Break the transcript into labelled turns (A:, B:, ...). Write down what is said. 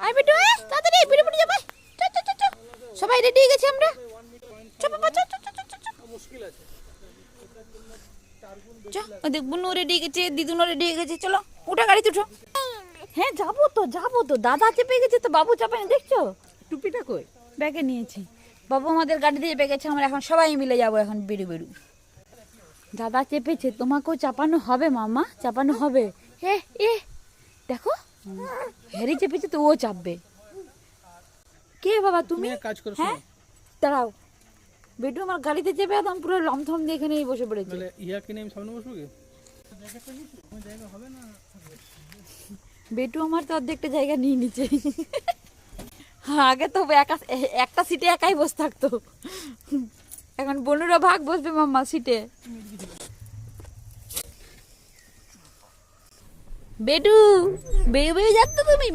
A: আয় বেটু তাড়াতাড়ি বেরো পড়ে যাবে। সবাই রেডি হয়ে গেছি আমরা। চল বাবা চল চল চল চল মুশকিল আছে। চল ওদের বুনু রেডি গেছে, দিদুনও রেডি হয়ে গেছে, চলো ওটা গাড়িতে উঠো। হ্যাঁ যাবো তো দাদা চেপে গেছে তো, বাবু চাপে না, দেখছো টুপিটা কই ব্যাগে নিয়েছি। বাবু আমাদের গাড়ি দিয়ে চেপে গেছে, আমরা এখন সবাই মিলে যাবো এখন বেরু বেরু। দাদা চেপেছে, তোমাকেও চাপানো হবে মামা, চাপানো হবে। এ দেখো হ্যারি চেপেছে তো ও চাপবে। কে বাবা তুমি?
B: কাজ করো।
A: হ্যাঁ দাঁড়াও, বেটু আমার গাড়িতে চেপে একদম পুরো লমথম দিয়ে এখানেই বসে পড়েছে।
B: ইয়া কিনে আমি সামনে বসবো কি? জায়গা হবে না।
A: বেটু আমার তো অর্ধেকটা জায়গা নিয়ে নিচ্ছে। আগে তো একটা সিটে একাই বসে থাকতো, এখন বনুরা ভাগ বসবে মাম্মা সিটে। বেটু বেয়ে বেয়ে যাচ্ছ তুমি।